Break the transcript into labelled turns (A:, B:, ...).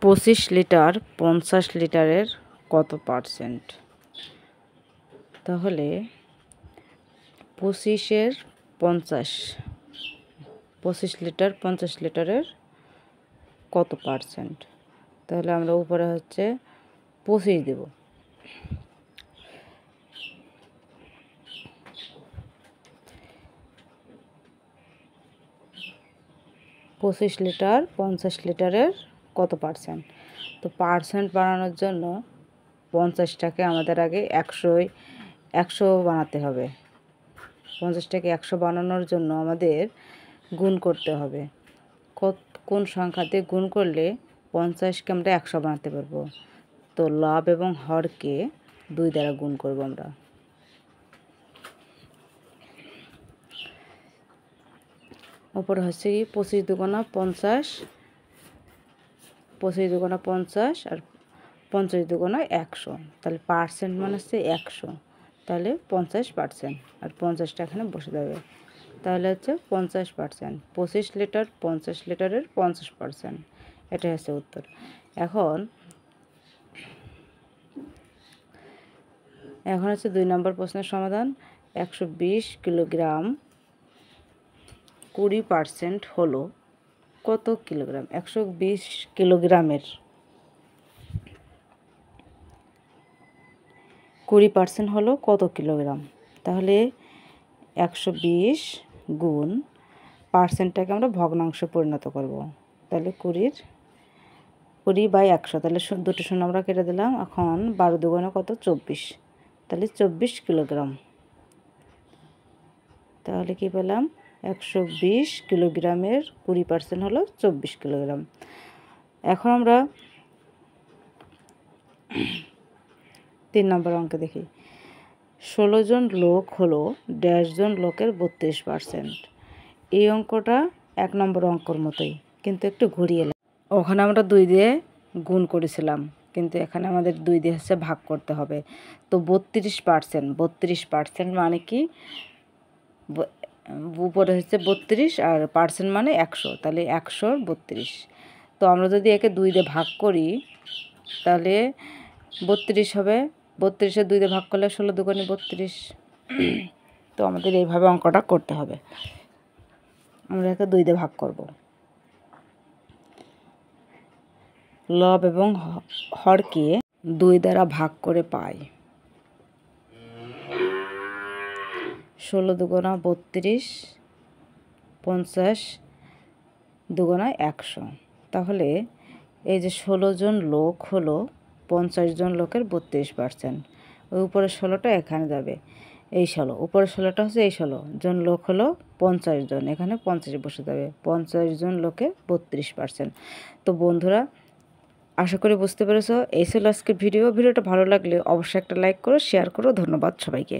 A: 25 litre 50 লিটারের কত percent? তাহলে 25 লিটার 50 লিটারের কত পার্সেন্ট? তাহলে আমরা উপরে হচ্ছে 25 দেব। পঁচিশ লিটার 50 লিটারের কত পার্সেন্ট? তো পার্সেন্ট বানানোর জন্য 50টাকে আমাদের আগে 100 বানাতে হবে। 50টাকে 100 বানানোর জন্য আমাদের গুণ করতে হবে। কোন সংখ্যা দিয়ে গুণ করলে 50কে আমরা 100 বানাতে পারবো? তো লব এবং হরকে 2 দ্বারা গুণ করব আমরা। উপরে হচ্ছে কি 25 দুগুণা 50, 25 দুগুণা 50 আর 50 দুগুণা 100। তাহলে পার্সেন্ট মানে হচ্ছে 100, তাহলে 50% আর 50টা এখানে বসে যাবে। তাহলে হচ্ছে 50%। 25 লিটার 50 লিটারের 50%, এটাই হচ্ছে উত্তর। এখন হচ্ছে 2 নম্বর প্রশ্নের সমাধান। 120 কিলোগ্রাম 20% হলো কত কিলোগ্রাম? 120 কিলোগ্রামের 20% হলো কত কিলোগ্রাম? তাহলে 120 গুণ পার্সেন্টটাকে আমরা ভগ্নাংশে পরিণত করব। তাহলে 20/100, তাহলে দুটো শূন্য আমরা কেটে দিলাম। এখন 12 দুগুণে কত? 24, তাহলে 24 কিলোগ্রাম। তাহলে কি পেলাম? 120 কিলোগ্রামের 20% হলো 24 কিলোগ্রাম। এখন আমরা 3 নম্বর অঙ্কে দেখি। 16 জন লোক হলো 1.5 জন লোকের 32%। এই অঙ্কটা 1 নম্বর অঙ্কর মতোই, কিন্তু একটু ঘুরিয়ে। ওখানে আমরা 2 দিয়ে গুণ করেছিলাম, কিন্তু এখানে আমাদের 2 দিয়ে হচ্ছে ভাগ করতে হবে। তো 32% মানে কি? উপরে হচ্ছে 32 আর পার্সেন্ট মানে 100, তাহলে 100/32। তো আমরা যদি একে 2 দিয়ে ভাগ করি তাহলে 32 হবে। 32-এ 2 দিয়ে ভাগ করলে 16 দুগুণে 32। তো আমাদের এইভাবে অঙ্কটা করতে হবে। আমরা একে 2 দিয়ে ভাগ করব। লব এবং হরকে 2 দ্বারা ভাগ করে পাই 16 দুগুণা 32, 50 দুগুণা 100। তাহলে এই যে 16 জন লোক হলো 50 জন লোকের 32%। ওই উপরে 16টা এখানে যাবে, এই 16 উপরে 16টা হচ্ছে এই 16 জন লোক হলো 50 জন, এখানে 50 বসে যাবে। 50 জন লোকের 32%। তো বন্ধুরা, আশা করি বুঝতে পেরেছো। এই ছিল আজকের ভিডিওটা ভালো লাগলে অবশ্যই একটা লাইক করো, শেয়ার করো। ধন্যবাদ সবাইকে।